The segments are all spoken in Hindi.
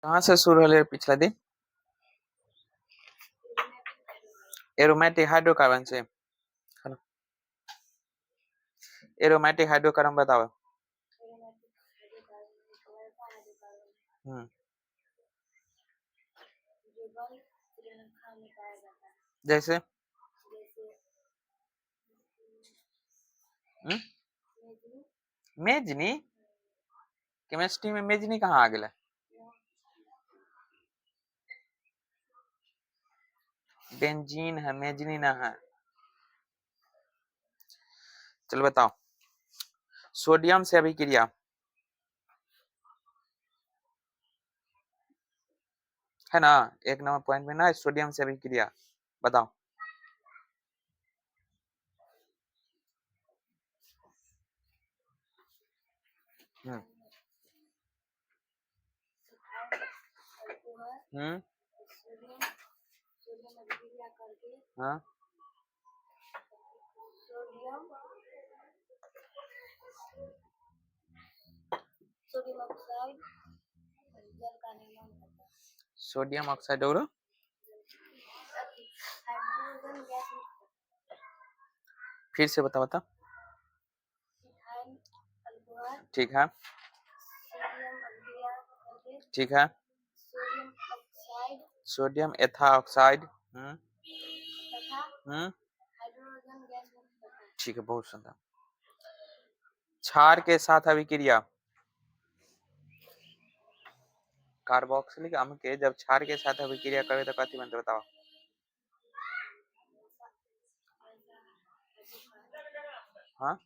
कहाँ से शुरू होले पिछला दिन? एरोमेटिक हाइड्रोकार्बन से। एरोमेटिक हाइड्रोकार्बन बताओ। जैसे मेजनी। केमिस्ट्री में मेजनी कहाँ आ गया? बेंजीन है, मेजनी ना है। चलो बताओ। सोडियम से अभिक्रिया है ना, 1 नंबर पॉइंट में ना, सोडियम से अभिक्रिया बताओ। हाँ, सोडियम ऑक्साइड और फिर से बता। ठीक है, ठीक है। सोडियम एथा ऑक्साइड। ठीक है, बहुत सुंदर। क्षार के साथ अभिक्रिया। कार्बोक्सिलिक अम्ल के जब क्षार के साथ अभिक्रिया करे तो कथी बनते बताओ। हाँ,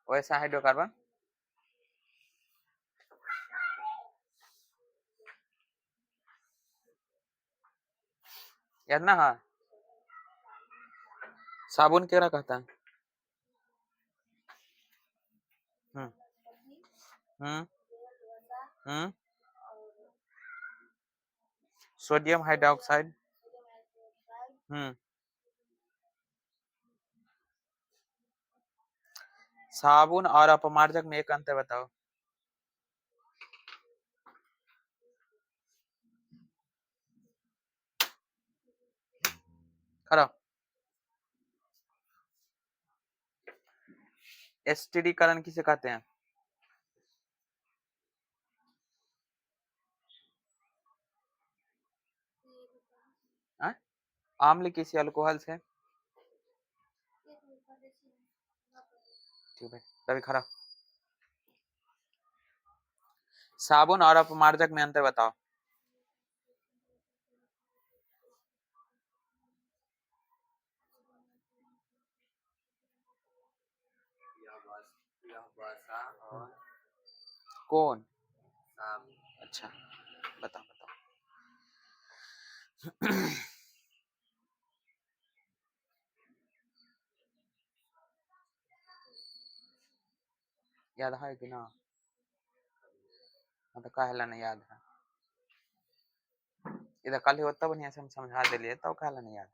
वैसा हाइड्रोकार्बन याद ना। हाँ, साबुन केरा कहता है। हम्म सोडियम हाइड्रोक्साइड। साबुन और अपमार्जक में एक अंतर बताओ। करो। एस्टिरीकरण किसे कहते हैं? आम्ल किसी अल्कोहल से। ठीक है, तभी खरा। साबुन और अपमार्जक में अंतर बताओ। कौन? अच्छा, बताओ। याद है कि ना? मतलब काहेला नहीं याद है? इधर कल होता बढ़िया से हम समझा दिलिए तो काहेला नहीं याद?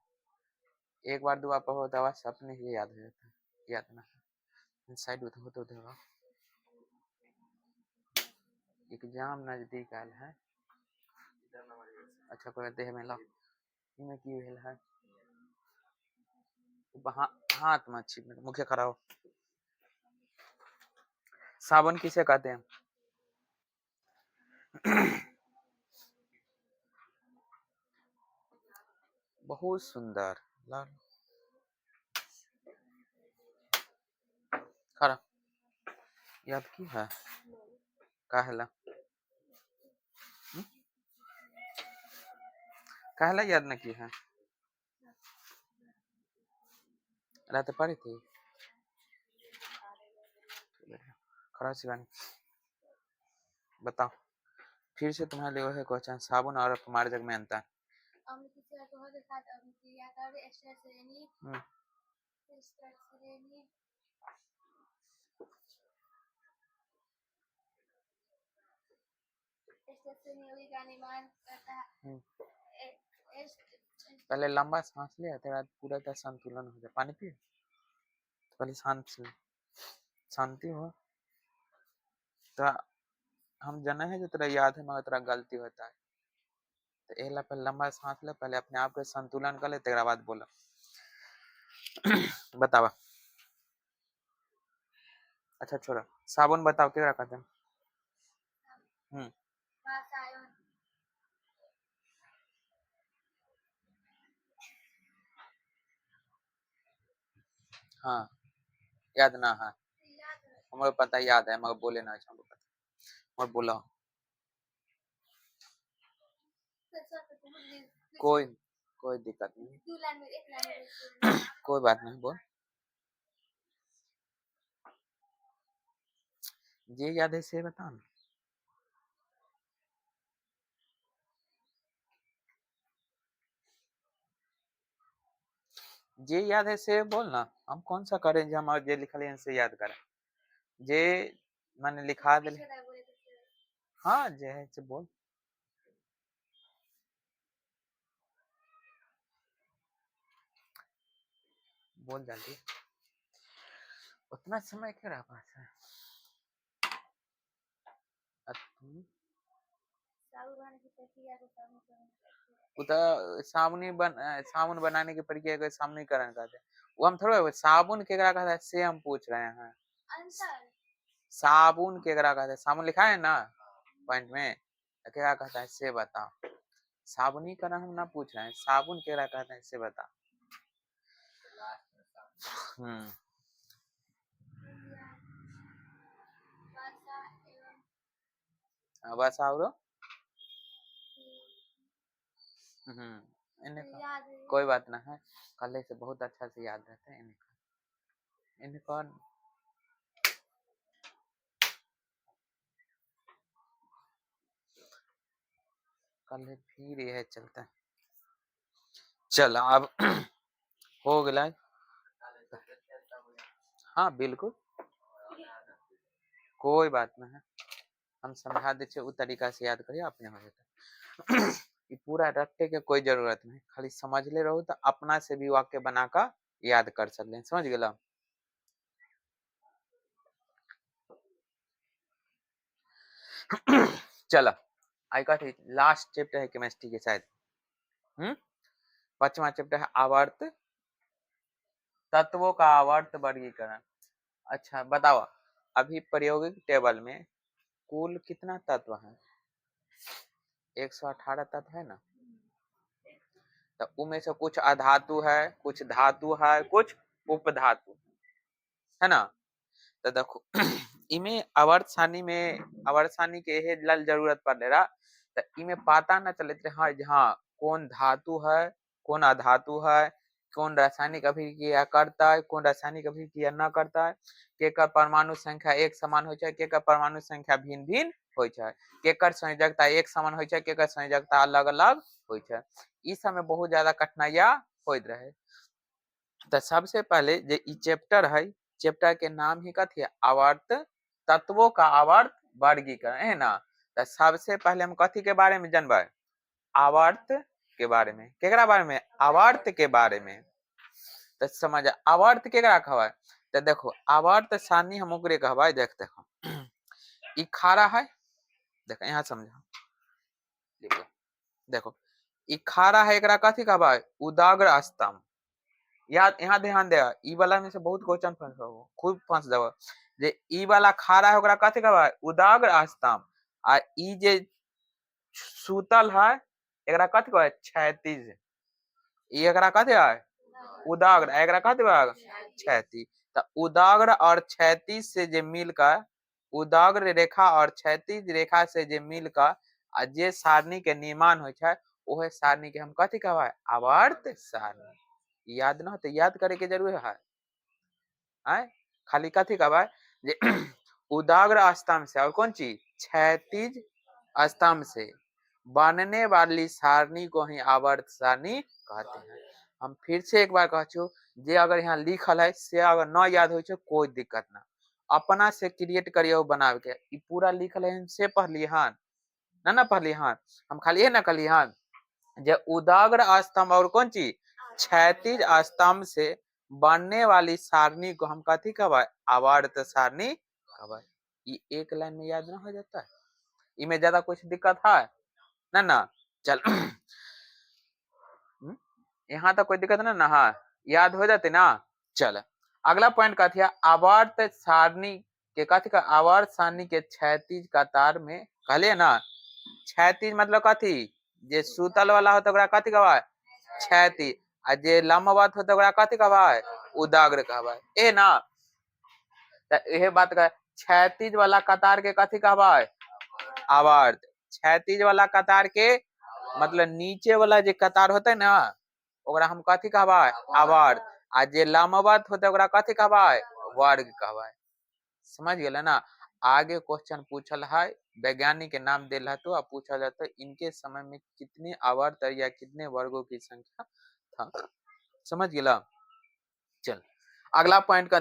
एक बार 2 बार पढ़ो तो बस अपने ही याद हो जाता है। याद ना साइड हो तो देगा। एग्जाम नजदीक आयल है। अच्छा, कोई देह में ला इनमें की भेल है। हाथ में अच्छी मुख्य खड़ा हो। साबुन किसे कहते हैं? बहुत सुंदर। लाल खड़ा याद की है काहेला? काहेला याद न की है? रहते पड़ी थी खड़ा शिवानी। बताओ फिर से तुम्हारे लिए वही क्वेश्चन। साबुन और अपमार्जक में अंतर। पहले लंबा सांस ले, तेरा पूरा का संतुलन हो जाए। पानी पिए पहले शांत से। शांति हो तो हम जाना है जो तेरा याद है मगर तेरा गलती होता है तो एक ला पहले लंबा सांस ले, पहले अपने आप के संतुलन कर ले, तेरा बाद बोला। बतावा। अच्छा छोड़ा, साबुन बताओ क्या कहते हैं? हम्म। हाँ याद ना है, हमको पता याद है मगर बोले ना, हमको पता और बोला। कोई कोई दिक्कत नहीं, कोई बात नहीं, बोल। ये याद है से बता ना। जे याद है से बोल ना, हम कौन सा करें जो हम जे लिखल है से याद करें। जे मैंने लिखा दे। हाँ जे है से बोल। बोल जल्दी, उतना समय क्यों रहा पास है। साबुन बनाने की प्रक्रिया को सामूहिकरण कहते हैं। वो हम थोड़ा साबुन केकरा कहता है से हम पूछ रहे हैं। साबुन केकरा कहता है, साबुन लिखा है ना पॉइंट में, केकरा कहता है से बता। साबुनीकरण हम ना पूछ रहे हैं, साबुन केकरा कहते हैं से बता। बस और इन्हें कोई बात ना है, कल से बहुत अच्छा से याद रहता है इन्हें कौन। कल फिर यह चलता है। चल अब हो गया। हाँ बिल्कुल, कोई बात ना है, हम समझा दे उ तरीका से याद करिए अपने हो जाता। ये पूरा रट्टे के कोई जरूरत नहीं, खाली समझ ले रहो तो अपना से भी वाक्य बनाकर याद कर सकते, समझ गए। चलो आई का लास्ट चैप्टर है केमिस्ट्री के शायद। पांचवा चैप्टर है आवर्त तत्वों का आवर्त वर्गीकरण। अच्छा बताओ, अभी प्रायोगिक टेबल में कुल कितना तत्व है? 118 तत्व है ना, तो उनमें से कुछ अधातु है, कुछ धातु है, कुछ उपधातु है ना। तो देखो इमे आवर्त सारणी के हे लल जरूरत पड़ रहा, तो इमे पता न चले हाँ हाँ कौन धातु है, कौन अधातु है, कौन रासायनिक अभिक्रिया करता है, कौन रासायनिक अभिक्रिया न करता है, केकर परमाणु संख्या एक समान हो छै, केकर परमाणु संख्या भिन्न भिन्न हो छै, केकर संयोजकता एक समान हो छै, केकर संयोजकता अलग अलग हो छै। इस समय बहुत ज्यादा कठिनाइयां होइत रहे। तो सबसे पहले जे ई चैप्टर है, चैप्टर के नाम ही कथी है, आवर्त तत्वों का आवर्त वर्गीकरण है ना। तो सबसे पहले हम कथी के बारे में जानबे, आवर्त के बारे में। केकरा बारे में, आवर्त के बारे में। तो समझ आवर्त केकरा कहबे, तो देखो आवर्त सारणी हम ओकरे कहबे। देख देखो ई खारा है, देखो यहाँ समझो, देखो ई खारा है, एकरा कथी कहबे, उदाग्र स्तंभ। यहाँ ध्यान दे, ई वाला में से बहुत क्वेश्चन फंस हो, खूब फंस जाओ। जे ई वाला खारा है ओकरा कथी कहबे, उदाग्र स्तंभ। आ ई जे सूतल है एकरा कथी कहबे, क्षैतिज। ई एकरा कथी है, उदाग्र, एकरा कथी कहबे, क्षैतिज। तो उदाग्र और क्षैतिज से जे मिलकर, उदाग्र रेखा और क्षैतिज रेखा से जे मिलकर आ जे सारणी के निर्माण हो छै, ओहे सारणी के हम कथी कहबे, आवर्त सारणी। याद ना हो तो याद करे के जरूर है। आए खाली कथी कहबे जे उदाग्र स्तंभ से और कौन चीज, क्षैतिज स्तंभ से बनने वाली सारणी को ही आवर्त सारणी कहते हैं। हम फिर से एक बार कहूँ, जे अगर यहाँ लिखल है से अगर न याद हो कोई दिक्कत ना, अपना से क्रिएट करिए बनावे के। ई पूरा लिखल है से पढ़लिए हन ना पढ़लिए हन, हम खाली है ना कहलिए हन जे उदाग्र स्तंभ और कौन चीज, क्षैतिज स्तंभ से बनने वाली सारणी को हम कथी कहबै? आवर्त सारणी कहबै। ये एक लाइन में याद ना हो जाता है? इमें ज्यादा कुछ दिक्कत है ना? ना चल यहाँ तक कोई दिक्कत ना ना? हाँ याद हो जाते ना? चल अगला पॉइंट कथी है? आवर्त सारणी के कथी का? आवर्त सारणी के क्षैतिज कतार में कहलिए ना, क्षैतिज मतलब कथी? जे सुतल वाला होता ओकरा कथी कहबै? क्षैतिज। आ जे लंबवत होता ओकरा कथी कहबै? उदाग्र कहबै। ए ना त एहे बात कह, क्षैतिज वाला कतार के कथी कहबै? आवर्त। क्षैतिज वाला कतार के मतलब नीचे वाला जे कतार होते ना ओकरा हम कथी कहबै? आवर्त। आ जे लंबवत होते ओकरा कथी कहबै? वर्ग कहबै। समझ गेले ना? आगे क्वेश्चन पूछल है, वैज्ञानिक के नाम दिल है तो पूछा जाता है इनके समय में कितने आवर्त या कितने वर्गों की संख्या था। समझ गेला? चल अगला पॉइंट का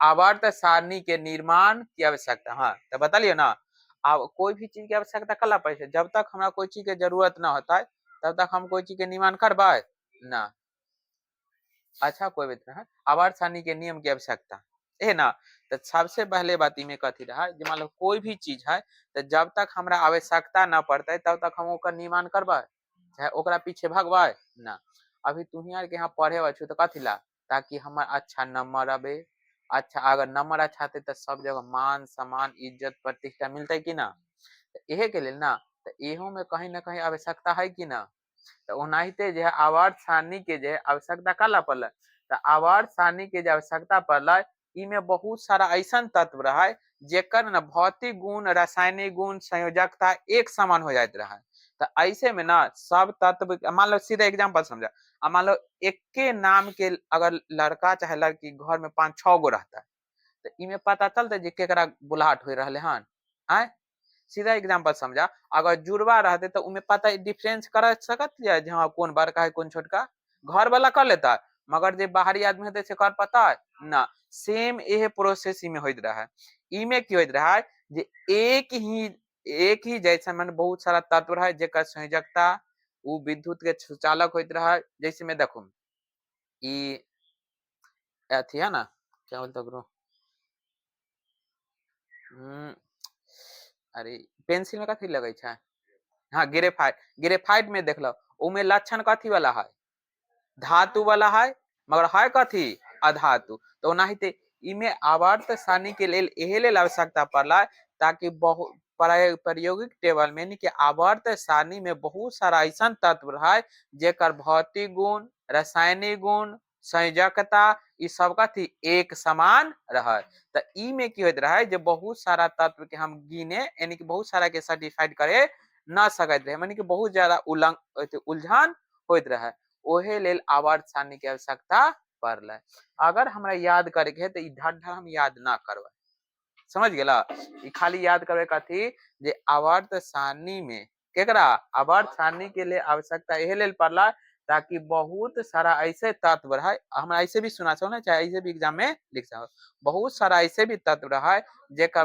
आवर्त सारणी के निर्माण की आवश्यकता। हाँ तो बता लियो ना, अब कोई भी चीज की आवश्यकता कला पैसे, जब तक हमरा कोई चीज के जरूरत ना होता है तब तक हम कोई चीज के निर्माण करवाए ना। अच्छा कोई बात नहीं, आवर्त सारणी के नियम की आवश्यकता है ना। तो सबसे पहले बात में कथी रहा, मान लो कोई भी चीज है तो जब तक हमरा आवश्यकता ना पड़ता है तब तक हम ओकर निर्माण करवाए चाहे ओकरा पीछे भगवाए ना। अभी तुम्ही के यहाँ पढ़े बच्चों तो कथी ला? ताकि हमार अच्छा नंबर आवे। अच्छा अगर नंबर अच्छा आते तो सब जगह मान सम्मान इज्जत प्रतिष्ठा मिलते कि ना? यहे के लिए ना, तो एहो में कहीं ना कहीं आवश्यकता है कि ना? तो ओनाहिते जो है आवर्त सारणी के जो है आवश्यकता कला पड़ल, तो आवर्त सारणी के जो आवश्यकता पड़ल इमे बहुत सारा ऐसा तत्व रहा है जेकर न भौतिक गुण रासायनिक गुण संयोजकता एक समान हो जाते रहा है। तो ऐसे में ना सब तत्व, मान लो सीधा एग्जाम्पल समझा, मान लो एक के नाम के अगर लड़का चाहे लड़की घर में 5-6 गो रहता है तो इमे पता चलता है केकरा बुलाहट हो रहा हन। आय सीधा एग्जाम्पल समझा, अगर जुड़वा रहते तो उनमें पता डिफरेंस कर सकत है हाँ कौन बड़का है कौन छोटका? घर वाला कर लेता है, मगर जो बाहरी आदमी होते से कर पता है ना। सेम यह प्रोसेस में होत रहा है। इमे की होत रहा है जे एक ही जैसा मन बहुत सारा तत्व है जेकर संयोजकता वो विद्युत के सुचालक होत रहा है। जैसे मैं देखू ई अथी है ना, क्या बोलते गुरु, अरे पेंसिल में कथी लगे छै? हाँ ग्रेफाइट। ग्रेफाइट में देख लो उमे लक्षण कथी वाला है? धातु वाला है, मगर है कथी? अधातु। तो ओनाहिते इमे आवर्त सारणी के लेल एहे लेल आवश्यकता पड़ला ताकि बहुत प्रायोगिक टेबल में कि आवर्त सारणी में बहुत सारा ऐसा तत्व रहा जेकर भौतिक गुण रासायनिक गुण संयोजकता ई सब कथी एक समान रहा। तो ई में की होत रहा जे बहुत सारा तत्व के हम गिने यानी कि बहुत सारा के सर्टिफाइड करे न सकते रहे, मानी कि बहुत ज्यादा उलझन होत रहा। ओहे लेल आवर्त सारणी के आवश्यकता पड़ल। अगर हमरा याद करे के है तो ढड हम याद ना करवा। समझ गेला? खाली याद करवे कथी जे आवर्त सारणी में केकरा? आवर्त सारणी के लिए आवश्यकता यह लेल पड़ला ताकि बहुत सारा ऐसे तत्व रहा, हम ऐसे भी सुना सको ना चाहे ऐसे भी एग्जाम में लिख सको, बहुत सारा ऐसे भी तत्व रहा जेकर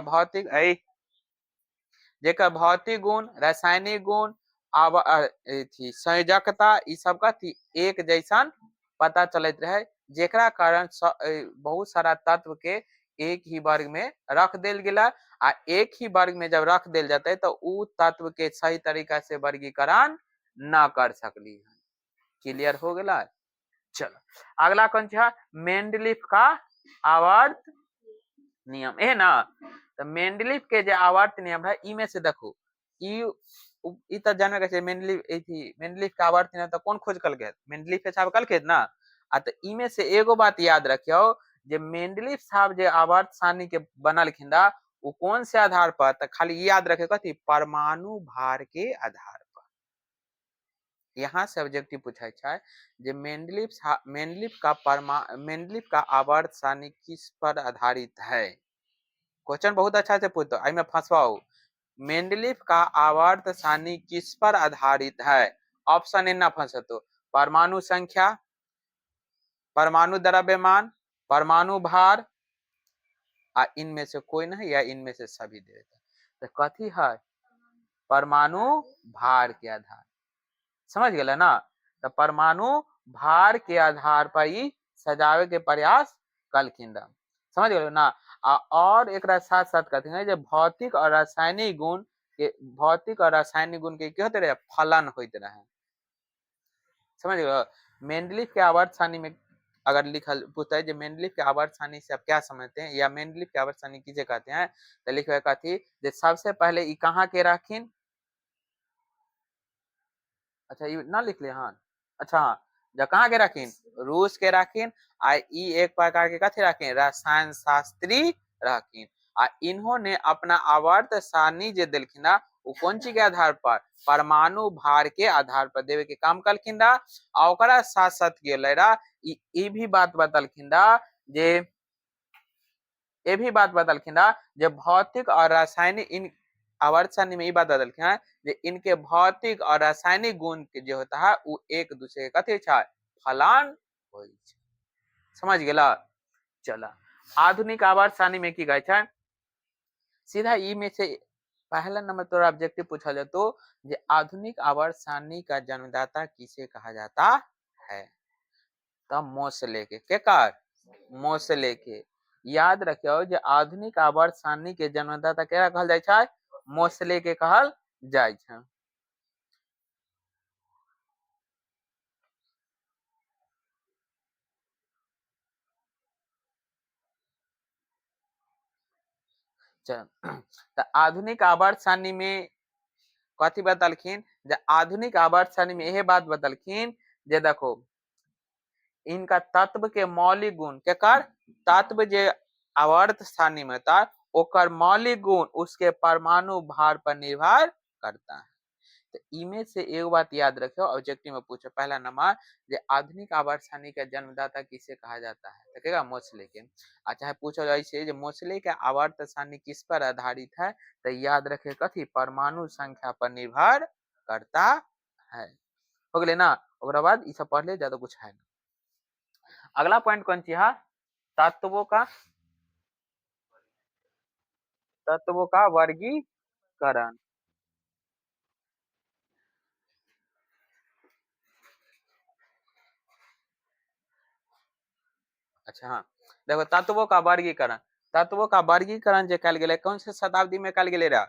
भौतिक गुण रासायनिक गुण संयोजकता ई सब का थी एक जैसा पता चलत रहे, जेकरा कारण बहुत सारा तत्व के एक ही वर्ग में रख देल गेला। आ एक ही वर्ग में जब रख देल जाते तो उ तत्व के सही तरीका से वर्गीकरण न कर सकली। क्लियर हो गया? चलो अगला कौन सा? मेंडलीफ का आवर्त नियम है ना। तो मेंडलीफ के जो आवर्त नियम है इमे से देखो ई तो जाने के मेंडलीफ का आवर्त नियम तो कौन खोज कल के? मेंडलीफ साहब कल के ना। आ तो इमे से एगो बात याद रखियो जे मेंडलीफ साहब जो आवर्त सारणी के बनलखिन दा वो कौन से आधार पर? तो खाली याद रखे कथी? परमाणु भार के आधार पर। यहाँ से ऑब्जेक्टिव पूछा है जे मेंडलीफ का आवर्त सारणी किस पर आधारित है? क्वेश्चन बहुत अच्छा से पूछो, आई में फंसवाओ। मेंडलीफ का आवर्त सारणी किस पर आधारित है? ऑप्शन ए ना फंसे तो परमाणु संख्या, परमाणु द्रव्यमान, परमाणु भार, इनमें से कोई नहीं या इनमें से सभी दे देता। तो कथी है? परमाणु भार के आधार। समझ गए ना? तो परमाणु भार के आधार पर ही सजावे के प्रयास कलखिन रह। समझ गए ना। और एक साथ साथ कहते हैं जो भौतिक और रासायनिक गुण के होते रहे फलन होते रहे। समझ गए। मेंडलीफ के आवर्त सारणी में अगर लिखल पूछता है जो मेंडलीफ के आवर्त सारणी से आप क्या समझते हैं या मेंडलीफ के आवर्त सारणी किसे कहते हैं, तो लिखे कथी जे सबसे पहले ई कहाँ के रखिन। अच्छा ये ना लिख ले। हाँ अच्छा हाँ, जब कहाँ के रखिन रूस के रखिन। आ ई एक प्रकार के कथी रखिन रसायन शास्त्री रखिन। आ इन्होंने अपना आवर्त सारणी जे दिलखिन ना वो कौन चीज के आधार पर परमाणु भार के आधार पर देवे के काम कलखिन रहा। आ ओकरा साथ साथ गेले रहा ई भी बात बतलखिन रहा जे ये भी बात बतलखिन रहा जे भौतिक और रासायनिक इन आवर्त सारणी में ये बात बदलखिन है जे इनके भौतिक और रासायनिक गुण के जो होता है वो एक दूसरे के कथी छै फलान होय छै। समझ गेला। चला आधुनिक आवर्त सारणी में की कहै छै सीधा ई में से पहला नंबर तोरा ऑब्जेक्टिव पूछा जाए तो जे आधुनिक आवर्त सारणी का जन्मदाता किसे कहा जाता है, तब मोसले के कर मोसले के। याद रखियो जे आधुनिक आवर्त सारणी के जन्मदाता केकरा कहल जाय छै मोसले के कहल जाय छै। तो आधुनिक आवर्त सारणी में कथी बतलखिन जे आधुनिक आवर्त सारणी में यह बात बतलखिन जे देखो इनका तत्व के मौलिक गुण केकर तत्व जे आवर्त सारणी में था ओकर मौलिक गुण उसके परमाणु भार पर निर्भर करता है। तो इनमें से एक बात याद रखियो ऑब्जेक्टिव में पूछो पहला नंबर जे आधुनिक आवर्त सारणी का जन्मदाता किसे कहा जाता है देखेगा मोसले के। अच्छा है पूछो ऐसे जो मोसले के आवर्त सारणी किस पर आधारित है तो याद रखे कथी परमाणु संख्या पर निर्भर करता है। हो गए ना। ओकरा बाद ई सब पढ़ ले ज्यादा कुछ है ना। अगला पॉइंट कौन सी है तत्वों का वर्गीकरण। अच्छा हाँ देखो तत्वों का वर्गीकरण जो कल गेले कौन से शताब्दी में कल गेले रहा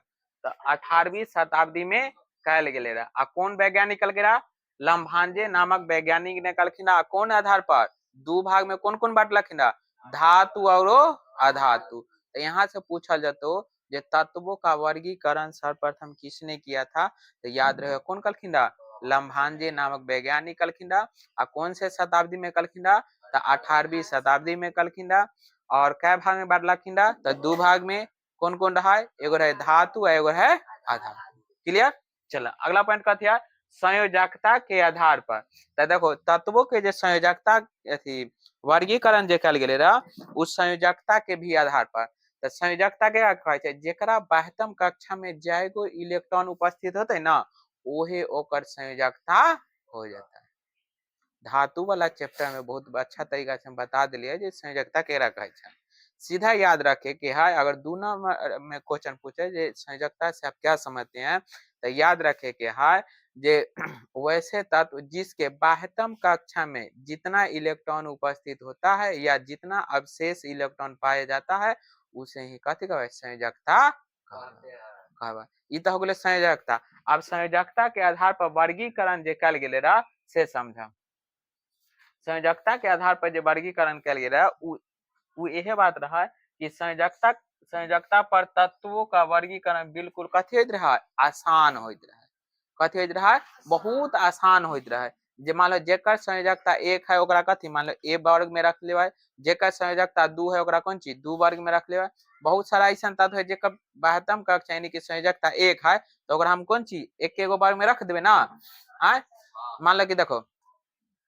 तो 18वीं शताब्दी में कल गेले रहा। आ कौन वैज्ञानिक कल गेला लम्भांजे नामक वैज्ञानिक ने कलखिन कौन आधार पर दो भाग में कौन कौन बांटलखिन धातु और अधातु। तो यहाँ से पूछा जातो जे तत्वों का वर्गीकरण सर्वप्रथम किसने किया था तो याद रहे कौन कलखिन लम्भांजे नामक वैज्ञानिक कलखिन आ कौन से शताब्दी में कलखिन तो 18वीं शताब्दी में कलखिन और कै भाग में बांटलखिन तो दो भाग में कौन कौन रहा है एगो रहे धातु एगो है अधातु। क्लियर। चलो अगला पॉइंट कथी है संयोजकता के आधार पर। तो देखो तत्वों के जो संयोजकता अथी वर्गीकरण जो कल गेले रहा उस संयोजकता के भी आधार पर। तो संयोजकता के कहै छै जेकरा बाह्यतम कक्षा में जैगो इलेक्ट्रॉन उपस्थित होते ना ओहे ओकर संयोजकता हो जाता है। धातु वाला चैप्टर में बहुत अच्छा तरीका से हम बता दिलिए जे संयोजकता केरा कहै छै। सीधा याद रखे कि है अगर दो नंबर में क्वेश्चन पूछे जे संयोजकता से आप क्या समझते हैं तो याद रखे कि है जे वैसे तत्व जिसके बाह्यतम कक्षा में जितना इलेक्ट्रॉन उपस्थित होता है या जितना अवशेष इलेक्ट्रॉन पाया जाता है उसे ही कथी कहबे संयोजकता कहबे। ई तो हो गेलै संयोजकता। अब संयोजकता के आधार पर वर्गीकरण जे कल गेले रहा से समझा। संयोजकता के आधार पर जो वर्गीकरण कल गया वो यह बात रहा कि संयोजकता पर तत्वों का वर्गीकरण बिल्कुल कथी होइत रहा आसान होइत रहा कथी होइत रहा बहुत आसान होइत रहा। जे मान लो जेकर संयोजकता एक है ओकरा कथी मान लो ए वर्ग में रख लेबै जेकर संयोजकता दू है ओकरा कौन चीज दू वर्ग में रख लेबै। बहुत सारा ऐसा तत्व है जेकर बाह्यतम कक्षा यानी कि संयोजकता एक है तो ओकरा हम कौन चीज एक एगो वर्ग में रख देबै ना। मान लो कि देखो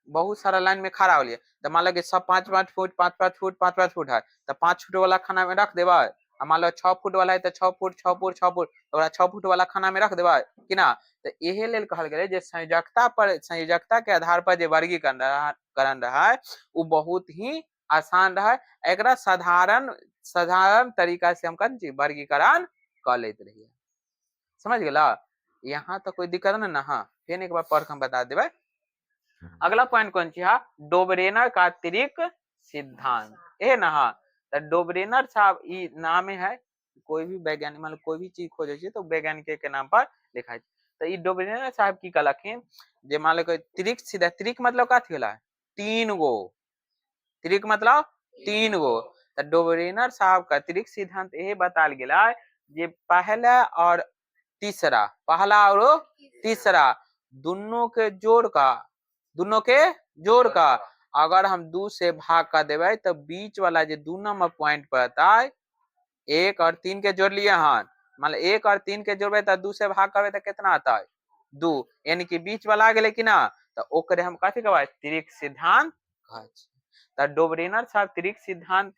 बहुत सारा लाइन में खड़ा होलिए तो मान लो कि सब 5-5 फुट 5-5 फुट 5-5 फुट है तो 5 फुट वाला खाना में रख देबा। मान लो 6 फुट वाला है तो 6 फुट 6 फुट 6 फुट तो 6 फुट वाला खाना में रख देबा कि ना। तो यही लेल कहल गेलै जे संयोजकता के आधार पर जो वर्गीकरण रहा है वो बहुत ही आसान रहा है। एकरा साधारण तरीका से हम कन वर्गीकरण कर लेते रहिए। समझ गेला। यहाँ तो कोई दिक्कत नहीं ना। हाँ फिर एक बार पढ़ के हम बता देबै। अगला पॉइंट कौन सी है? डोबरेनर का त्रिक सिद्धांत ए ना। तो डोबरेनर साहब ई नाम है, कोई भी वैज्ञानिक मतलब कोई भी चीज खोजे छी तो वैज्ञानिक के नाम पर लिखा है। तो ई डोबरेनर साहब की कहलखिन जे मान लो त्रिक सीधा, त्रिक मतलब का होला? तीन गो, त्रिक मतलब तीन गो। तो डोबरेनर साहब का त्रिक सिद्धांत यही बताल गेला जे पहला और तीसरा, पहला और तीसरा दोनों के जोड़ का, दोनों के जोड़ का अगर हम 2 से भाग कर देवे तो बीच वाला जो 2 नंबर पॉइंट पर आता है, 1 और 3 के जोड़ लिए हन, मतलब 1 और 3 के जोड़बे तो 2 से भाग करबे तो कितना आता है? 2, यानी कि बीच वाला आ गेले कि ना। तो ओकरे हम कथी कहबे? त्रिक सिद्धांत कहै छी। तो डोबरेनर साहब त्रिक सिद्धांत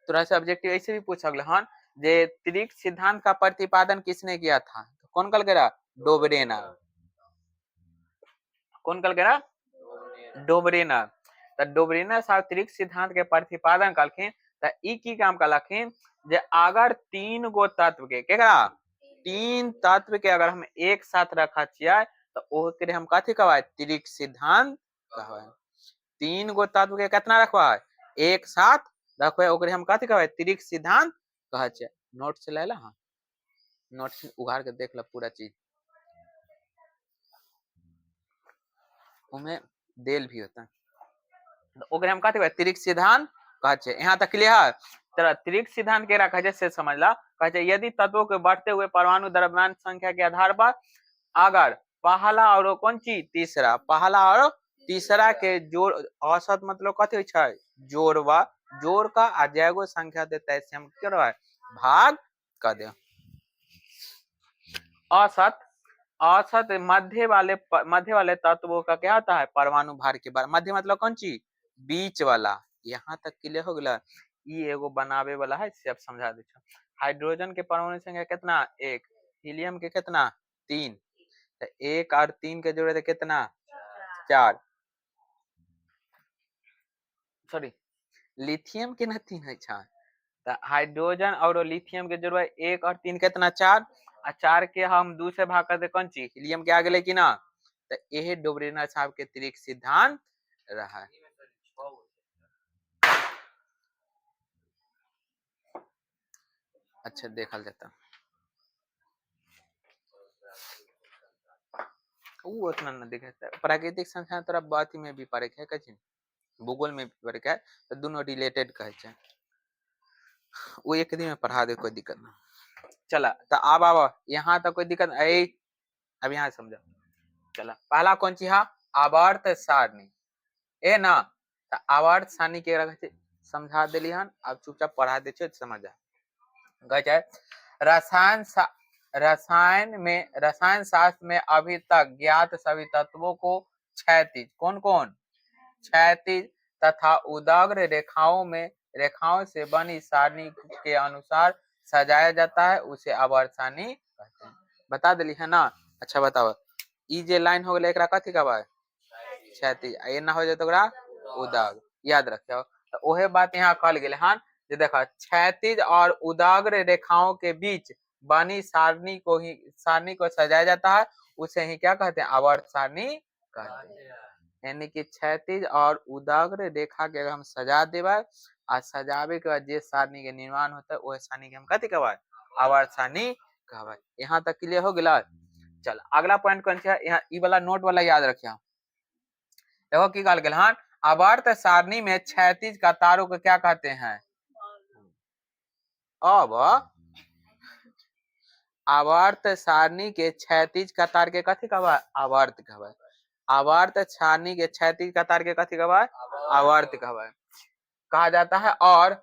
थोड़ा सा ऑब्जेक्टिव ऐसे भी पूछा गया हन जे त्रिक सिद्धांत का प्रतिपादन किसने किया था? कौन कल करा? डोबरेनर। कौन कल करा? डोबरेनर। तो डोबरेनर साहब त्रिक सिद्धांत के प्रतिपादन कलखिन। तो ई की काम कलखिन जे अगर तीन गो तत्व के केकरा? तीन तत्व के अगर हम एक साथ रखा छिए तो ओकरे हम कथी कहबे? त्रिक सिद्धांत कहबे। तीन गो तत्व के कितना रखबे? एक साथ रखबे, ओकरे हम कथी कहबे? त्रिक सिद्धांत कहै छै। नोट्स ले ला, हाँ नोट्स उघाड़ के देख ला पूरा चीज, उमे देल भी होता है। तो ओकरे हम कथी कहबे? त्रिक सिद्धांत कहै छै। यहाँ तक क्लियर? तरह त्रिक सिद्धांत के रखा से समझ ला। कहे यदि तत्वों के बढ़ते हुए परमाणु द्रव्यमान संख्या के आधार पर अगर पहला और कौन चीज? तीसरा, पहला और तीसरा के जोड़ औसत मतलब कथी होय छै? जोड़वा, जोड़ का आ जैगो संख्या देता है हम क्या करबे? भाग कर दे। औसत, औसत मध्य वाले तत्वों का क्या होता है? परमाणु भार के बारे। मध्य मतलब कौन चीज? बीच वाला। यहाँ तक क्लियर हो गया? ये एगो बनावे वाला है, से अब समझा दे। हाइड्रोजन के परमाणु संख्या कितना? 1। हीलियम के कितना? 3। तो 1 और 3 के जोड़े तो कितना? 4। सॉरी, लिथियम के ना 3 है। तो हाइड्रोजन और लिथियम के जोड़े 1 और 3 कितना? 4। आ 4 के हम 2 से भाग कर दे कौन चीज? हीलियम के आ गेले कि ना। तो यही डोबरेनर साहब के त्रिक सिद्धांत रहा। अच्छा देखल जाता, वो उतना न दिखे। प्राकृतिक संख्या तोरा बात में भी पढ़े है, कथी भूगोल में भी पढ़े है, तो दोनों रिलेटेड कहे छै। वो एक दिन में पढ़ा दे, कोई दिक्कत ना। चला तो अब आवा यहाँ तक कोई दिक्कत है? अब यहाँ समझा। चला पहला कौन सी है? आवर्त सारणी ए ना। तो आवर्त सारणी के रखे समझा दिली हन, अब चुपचाप पढ़ा दे छे, समझ जा। गए रसायन शास्त्र में अभी तक ज्ञात सभी तत्वों को क्षैतिज, कौन कौन? क्षैतिज तथा उदाग्र रेखाओं से बनी सारणी के अनुसार सजाया जाता है, उसे आवर्त सारणी कहते हैं। बता दिली है ना। अच्छा बताओ, ई जे लाइन हो गए एकरा कथी कहबे? क्षैतिज। ये ना हो जाए तो उदाग्र, याद रखियो। तो ओहे बात यहाँ कहल गेल हन जे देखा, क्षैतिज और उदाग्र रेखाओं के बीच बनी सारणी को सजाया जाता है, उसे ही क्या कहते हैं? आवर्त सारणी कहते हैं। यानी कि क्षैतिज और उदाग्र रेखा के हम सजा देवे आ सजावे के बाद जे सारणी के निर्माण होता है, वह सारणी के हम कथी कहबे? आवर्त सारणी कहबे। यहाँ तक क्लियर हो गया? चल अगला पॉइंट कौन सा है? यहाँ ई वाला नोट वाला याद रखिए। देखो की कहल गेल हन, आवर्त सारणी में क्षैतिज कतारों को क्या कहते हैं? अब आवर्त सारणी के क्षैतिज कतार के कथी कहबे? आवर्त कहबे। आवर्त सारणी के क्षैतिज कतार के कथी कहबे? आवर्त कहबे कहा जाता है। और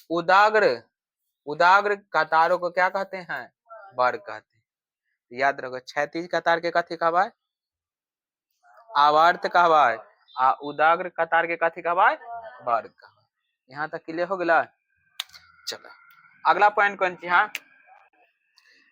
उदाग्र कतारों को क्या कहते हैं? वर्ग कहते हैं। याद रखो, क्षैतिज कतार के कथी कहबे? आवर्त कहबे। आ उदाग्र कतार के कथी कहबे? वर्ग कहबे। यहाँ तक क्लियर हो गया? चलो अगला पॉइंट कौन सी है?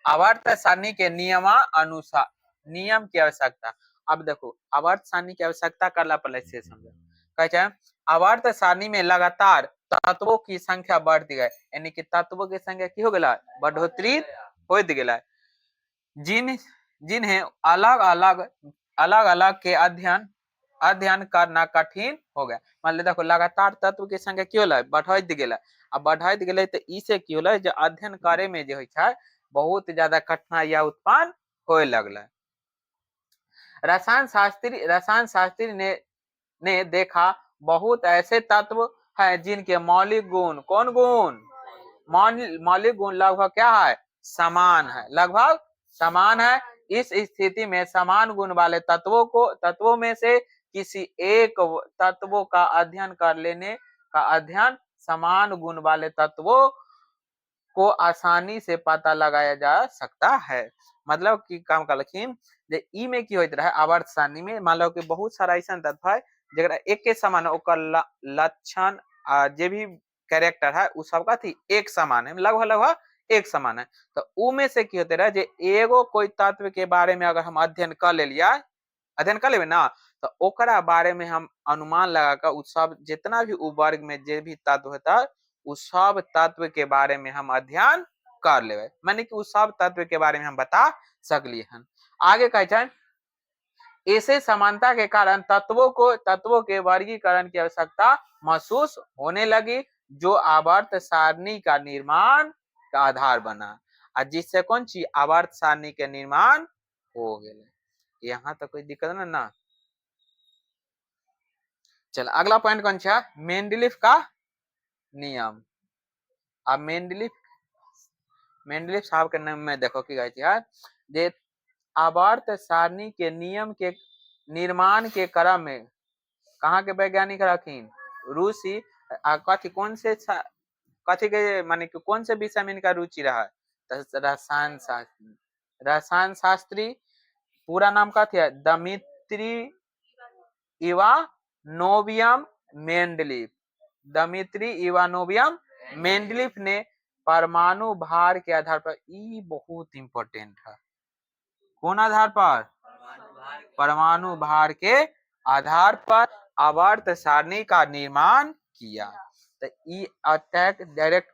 आवर्त सारणी के नियमानुसार, नियम की आवश्यकता। अब देखो आवर्त सारणी की आवश्यकता करला पहले से समझो। कहे आवर्त सारणी में लगातार तत्वों की संख्या बढ़ती है, यानी कि तत्वों की संख्या की हो गया? बढ़ोतरी हो गया। जिन्हें अलग अलग के अध्ययन करना कठिन हो गया। मान ली देखो लगातार तत्व के संख्या की होलै बढ़त गेलै, अब बढ़त गेलै तो इसे की होलै जो अध्ययन करे में जो होय छै बहुत ज्यादा कठिनाई उत्पन्न होए लगलै। रसायन शास्त्री ने देखा बहुत ऐसे तत्व हैं जिनके मौलिक गुण, कौन गुण, मौलिक गुण लगभग क्या है, समान है, लगभग समान है। इस स्थिति में समान गुण वाले तत्वों में से किसी एक तत्वों का अध्ययन कर लेने का अध्ययन समान गुण वाले तत्वों को आसानी से पता लगाया जा सकता है। मतलब कि काम कलखिन जे ई में की होइत रहे आवर्त सारणी में मान लो कि बहुत सारा ऐसा तत्व है जरा एक के समान है, ओकर लक्षण जे भी कैरेक्टर है उ सबका थी एक समान है, लगभग एक समान है। तो उ में से की होते रहे जे एगो कोई तत्व के बारे में अगर हम अध्ययन कर लेलिया, अध्ययन कर लेबे ना तो ओकरा बारे में हम अनुमान लगा कर उ सब जितना भी उ वर्ग में जे भी तत्व होता है उस सब तत्व के बारे में हम अध्ययन कर लेबे, माने कि उस सब तत्व के बारे में हम बता सकली हन। आगे कहे छै ऐसे समानता के कारण तत्वों के वर्गीकरण की आवश्यकता महसूस होने लगी जो आवर्त सारणी का निर्माण का आधार बना, और जिससे कौन सी आवर्त सारणी के निर्माण हो गए। यहाँ तक कोई दिक्कत ना। चल अगला पॉइंट कौन सा, मेंडलीफ का नियम। अब मेंडलीफ साहब के नाम में देखो की जे आवर्त सारणी के नियम के निर्माण के क्रम में कहाँ के वैज्ञानिक रखीन, रूसी। कथी कौन से कथी के माने कि कौन से विषय में इनका रुचि रहा, रसायन शास्त्री। रसायन शास्त्री पूरा नाम का था दमित्री इवानोवियम मेंडलीफ। दमित्री इवानोवियम मेंडलीफ ने परमाणु भार के आधार पर, ई बहुत इंपॉर्टेंट है, कौन आधार पर, परमाणु भार के आधार पर आवर्त सारणी का निर्माण किया। तो ई अटैक डायरेक्ट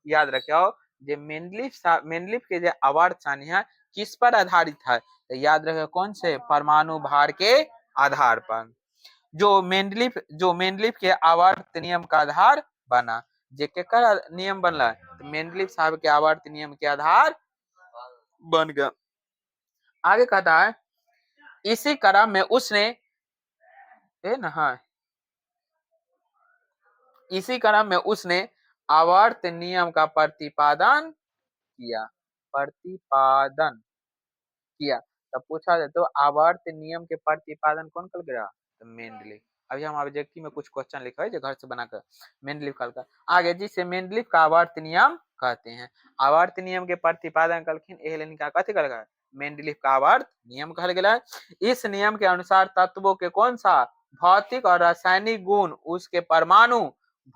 याद रखो जे मेंडलीफ के जो आवर्त सारणी है किस पर आधारित है, तो याद रखो कौन से, परमाणु भार के आधार पर। जो मेंडलीफ के आवर्त नियम का आधार बना, जे केकर नियम बनला, तो मेंडलीफ साहब के आवर्त नियम के आधार बन गया। आगे कहता है इसी क्रम में उसने इसी क्रम में उसने आवर्त नियम का प्रतिपादन किया, तब पूछा जाए तो आवर्त नियम के प्रतिपादन कौन कर गया, तो मेंडलीफ। अभी हम ऑब्जेक्टिव में कुछ क्वेश्चन लिखा है जो घर से बनाकर मेंडलीफ कल का आगे, जिसे मेंडलीफ का आवर्त नियम कहते हैं। आवर्त नियम के प्रतिपादन कलखिन एहलन का कथी कर गया, मेंडलीफ का आवर्त नियम कहल गया। इस नियम के अनुसार तत्वों के कौन सा भौतिक और रासायनिक गुण उसके परमाणु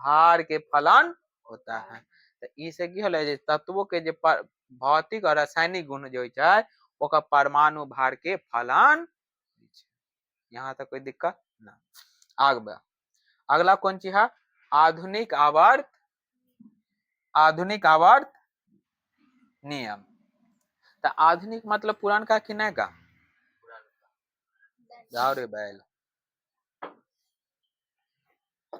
भार के फलन होता है। तो इसे की होले जे तत्वों के जे भौतिक और रासायनिक गुण जो है ओकर परमाणु भार के फलन। यहाँ तक कोई दिक्कत ना। आगे अगला कौन सी है, आधुनिक आवर्त नियम। तो आधुनिक मतलब पुरान का कि नया का, जाओ रे बैल,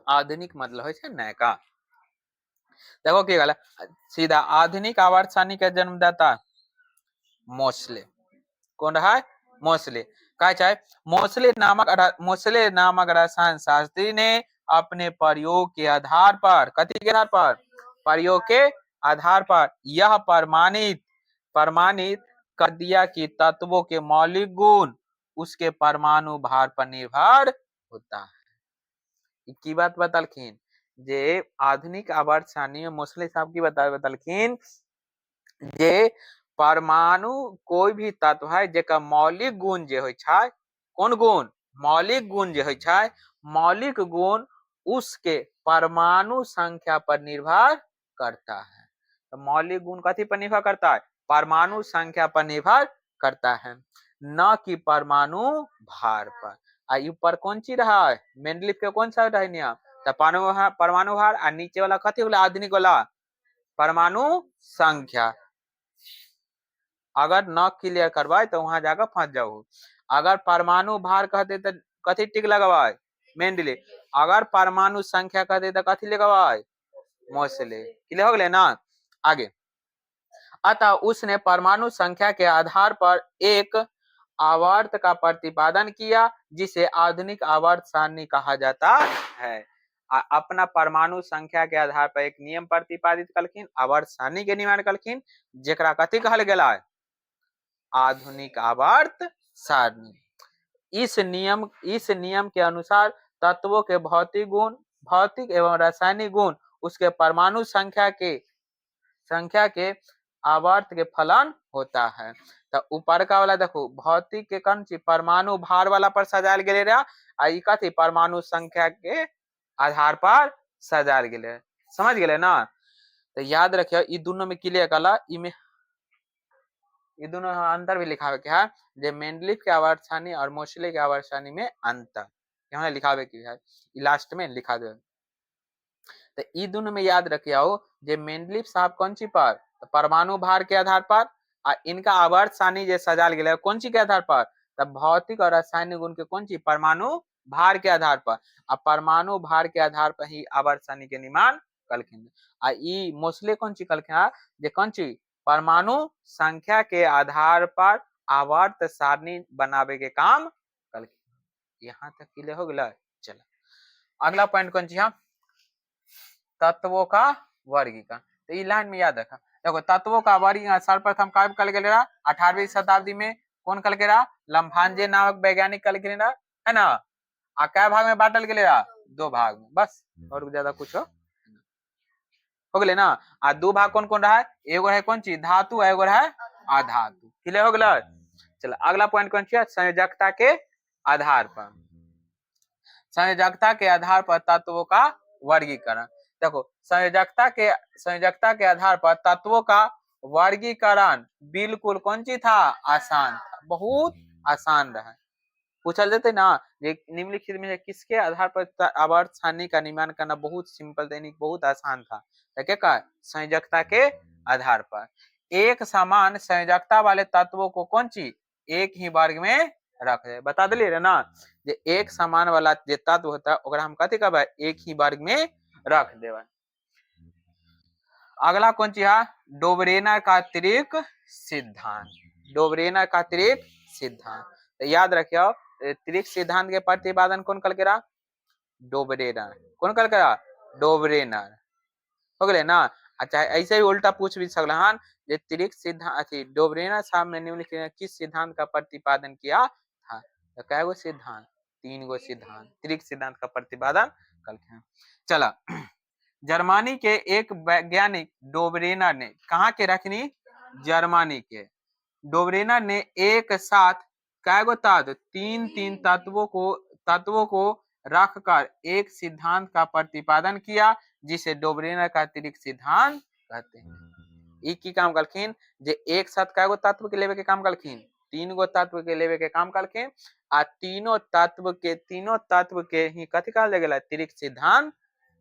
आधुनिक मतलब है नया का। देखो की गला सीधा आधुनिक आवर्त सारणी का जन्मदाता मोसले, कौन रहा है, मोसले। कहा चाहे मोसले नामक रसायन शास्त्री ने अपने प्रयोग के आधार पर, कथी के आधार पर, प्रयोग के आधार पर यह प्रमाणित कर दिया कि तत्वों के मौलिक गुण उसके परमाणु भार पर निर्भर होता है। की बात बतलखिन जे आधुनिक आवर्त सारणी में मोसले साहब की बतलखिन जे परमाणु कोई भी तत्व है जेका मौलिक गुण जे होय छै, कौन गुण, मौलिक गुण जे होय छै, मौलिक गुण उसके परमाणु संख्या पर निर्भर करता है। तो मौलिक गुण कथी पर निर्भर करता है, परमाणु संख्या पर निर्भर करता है, न कि परमाणु भार पर। आ ऊपर कौन चीज रहा है, मेंडलीफ के कौन सा रहा नियम, तो परमाणु भार, और नीचे वाला कथी वाला आधुनिक वाला परमाणु संख्या। अगर न क्लियर करवाए तो वहां जाकर फंस जाओ। अगर परमाणु भार कहते तो कथी टिक लगवाए, मेंडले। अगर परमाणु संख्या कहते तो कथी लगवाए, मोसले। क्लियर हो गए ना। आगे, अतः उसने परमाणु संख्या के आधार पर एक आवर्त का प्रतिपादन किया जिसे आधुनिक आवर्त सारणी कहा जाता है। अपना परमाणु संख्या के आधार पर एक नियम प्रतिपादित कलखिन, आवर्त सारणी के निर्माण कलखिन, जेकरा कथी कहल गेला, आधुनिक आवर्त सारणी। इस नियम के अनुसार तत्वों के भौतिक एवं रासायनिक गुण उसके परमाणु संख्या के आवर्त के फलन होता है। तो ऊपर का वाला देखो, भौतिक के कौन चीज, परमाणु भार वाला पर सजायल गेले रहा, आ ई कथी परमाणु संख्या के आधार पर सजायल गेले। समझ गेले ना। तो याद रखियो ई दोनों में क्लियर कला, ये दोनों अंतर भी लिखावे के है, जे मेंडलीफ के आवर्त सारणी और मोसले के आवर्त सारणी में अंतर यहाँ लिखावे की है, लास्ट में लिखा दे। तो ई दोनों में याद रखियो, जे मेंडलीफ साहब कौन ची पर, तो परमाणु भार के आधार पर, आ इनका आवर्त सारणी जे सजाल गेले कौन ची के आधार पर, तब भौतिक और रासायनिक गुण के कौन ची, परमाणु भार के आधार पर। आ परमाणु भार के आधार पर ही आवर्त सारणी के निर्माण कलखिन। आ ई मोसले कौन ची कलखिन, जे कौन ची परमाणु संख्या के आधार पर आवर्त सारणी बनावे के काम कलखिन। यहाँ तक क्लियर हो गया। चलो अगला पॉइंट कौन ची है, तत्वों का वर्गीकरण। तो ये लाइन में याद रखा, देखो तत्वों का वर्गीकरण सर्वप्रथम कब कल गेला, 18वीं शताब्दी में। कौन कल गेला, लम्फांजे नामक वैज्ञानिक कल गेला, है ना। आ क्या भाग में बांटल गेला, 2 भाग में, बस और ज्यादा कुछ हो गए ना। आ 2 भाग कौन कौन रहा है, एगो है कौन चीज धातु, एगो है अधातु। क्लियर हो गया। चलो अगला पॉइंट कौन सी है, संयोजकता के आधार पर। संयोजकता के आधार पर तत्वों का वर्गीकरण। देखो संयोजकता के आधार पर तत्वों का वर्गीकरण बिल्कुल कौन सी था, आसान था, बहुत आसान रहा। पूछल देते ना, निम्नलिखित में किसके आधार पर आवर्त सारणी का निर्माण करना बहुत सिंपल, दैनिक बहुत आसान था। क्या कहा, संयोजकता के आधार पर। एक समान संयोजकता वाले तत्वों को कौन सी एक ही वर्ग में रख दे, बता दिलिए ना, जे एक समान वाला जे तत्व होता है ओकरा हम कथी कहबे, एक ही वर्ग में रख देवे। अगला कौन सी है, डोबरेनर का त्रिक सिद्धांत। डोबरेनर का त्रिक सिद्धांत, तो याद रखियो त्रिक सिद्धांत के प्रतिपादन कौन कल करा, डोबरेनर। कौन कल करा, डोबरेनर। हो गए ना। अच्छा ऐसे ही उल्टा पूछ भी सकला हन, जे त्रिक सिद्धांत अथी डोबरेनर साहब ने निम्नलिखित किस सिद्धांत का प्रतिपादन किया था। तो कै गो सिद्धांत, 3 गो सिद्धांत, त्रिक सिद्धांत का प्रतिपादन कल। चला जर्मनी के एक वैज्ञानिक डोबरेनर ने, कहाँ के रखनी, जर्मनी के। डोबरेनर ने एक साथ कै गो तत्व, 3 तत्वों को रखकर एक सिद्धांत का प्रतिपादन किया जिसे डोबरेनर का त्रिक सिद्धांत कहते हैं। ई की काम कलखिन, जे एक साथ कै गो तत्व के लेवे के काम कलखिन, 3 गो तत्व के लेवे के काम कलखिन। आ तीनों तत्व के ही कथी कहल गेला, त्रिक सिद्धांत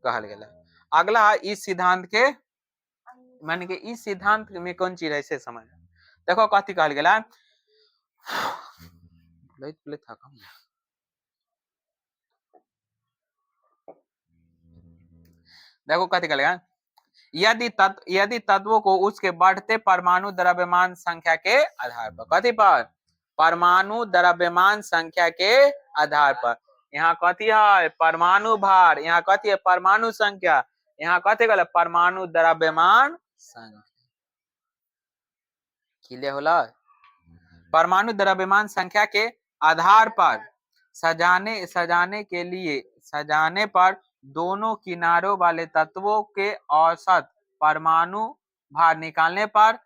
कहल गेला। अगला इस सिद्धांत के मान के इस सिद्धांत में कौन चीज है से समझ। देखो कथी कहल गेला, देखो कथी कहल गेला, यदि तत्वों को उसके बढ़ते परमाणु द्रव्यमान संख्या के आधार पर, कथी पर, परमाणु द्रव्यमान संख्या के आधार पर। यहाँ कथी है, परमाणु भार, यहाँ कथी है, परमाणु संख्या, यहाँ कथी कहल, परमाणु द्रव्यमान संख्या। क्लियर होला। परमाणु द्रव्यमान संख्या के आधार पर सजाने पर दोनों किनारों वाले तत्वों के औसत परमाणु भार निकालने पर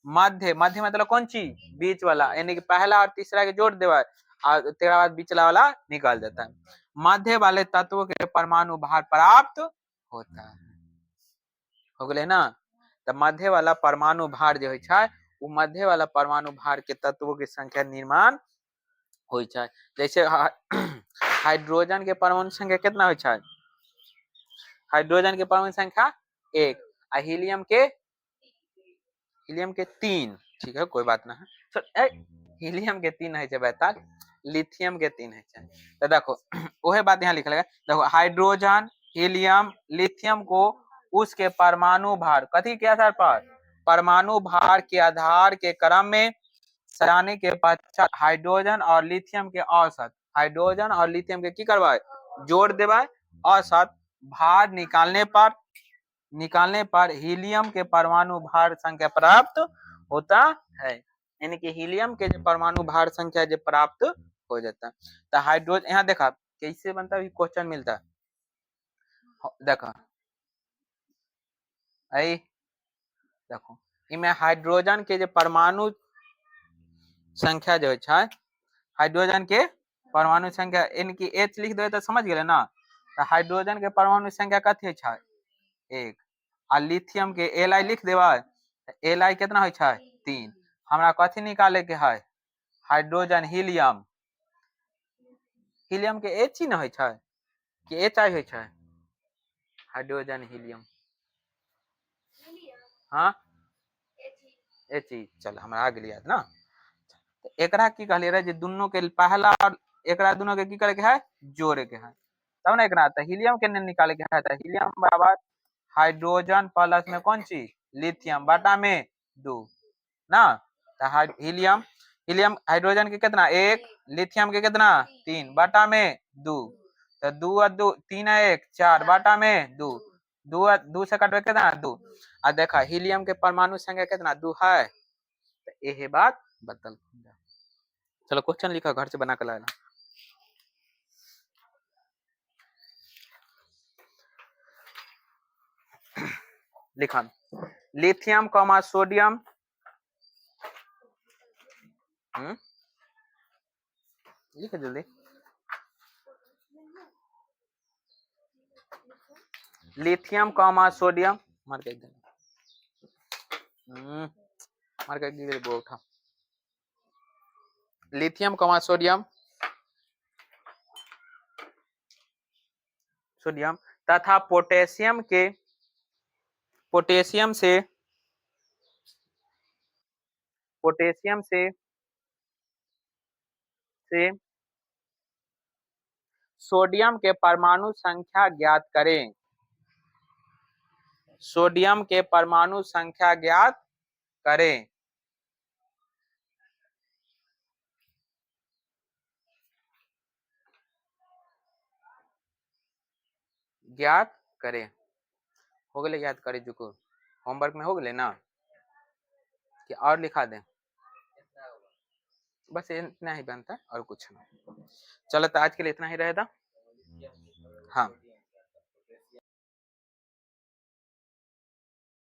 मध्य मतलब कौन चीज, बीच वाला, यानी कि पहला और तीसरा के जोड़ देवा और तेरा बाद बीचला वाला निकाल देता है, मध्य वाले तत्वों के परमाणु भार प्राप्त होता है। हो गए ना। तो मध्य वाला परमाणु भार जो है, वो मध्य वाला परमाणु भार के तत्वों की संख्या निर्माण हो, जैसे हाइड्रोजन के परमाणु संख्या कितना हो, हाइड्रोजन के परमाणु संख्या 1, हीलियम के 3, ठीक है कोई बात ना है। तो हीलियम के 3 है बेटा, लिथियम के 3 है। तो देखो वही बात यहाँ लिखल है, देखो हाइड्रोजन हीलियम लिथियम को उसके परमाणु भार कथी के आधार पर, परमाणु भार के आधार के क्रम में सजाने के पश्चात हाइड्रोजन और लिथियम के औसत, हाइड्रोजन और लिथियम के की करवाए, जोड़ देवाए, औसत भार निकालने पर हीलियम के परमाणु भार संख्या प्राप्त होता है। यानी कि हीलियम के जो परमाणु भार संख्या जो प्राप्त हो जाता है। तो हाइड्रोजन यहाँ देखा कैसे बनता है, क्वेश्चन मिलता है देखा आई, देखो इनमें हाइड्रोजन के जो परमाणु संख्या जो है, हाइड्रोजन के परमाणु संख्या इनकी H लिख दे तो समझ गए ना। तो हाइड्रोजन के परमाणु संख्या कथी है, 1 आ लिथियम के Li लिख देवा, Li कितना है 3। हमरा कथी निकाले के है, हाइड्रोजन हीलियम, हीलियम के H ही न है कि Hi है, हाइड्रोजन हीलियम हाँ H ही, चल हमरा आ गेल याद ना। तो एकरा की कहले रहे जे दोनों के पहला और एकरा दोनों के की करे के है, जोड़े के है, तब ना एकरा। तो हीलियम के निकाले के है, तो हीलियम बराबर हाइड्रोजन प्लस में कौन चीज, लिथियम बटा में 2 ना। तो हीलियम हीलियम हाइड्रोजन के कितना 1, लिथियम के कितना 3 बटा में 2। तो 2 और 2 3 है 1 4 बटा में 2, 2 से कटवे कितना 2। आ देखा हीलियम के परमाणु संख्या कितना 2 है। तो यही बात बदल। चलो क्वेश्चन लिखा घर से बना कर लाना। लिखा लिथियम कॉमा सोडियम लिखो जल्दी। लिथियम कॉमा सोडियम मार के मार के वो उठा। लिथियम कॉमा सोडियम सोडियम तथा पोटेशियम के पोटेशियम से सोडियम के परमाणु संख्या ज्ञात करें, सोडियम के परमाणु संख्या ज्ञात करें। ज्ञात करें हो गए, याद करे जुको होमवर्क में हो गए ना कि और लिखा दें, बस इतना ही बनता है और कुछ नहीं। चलो तो आज के लिए इतना ही रहेगा। हाँ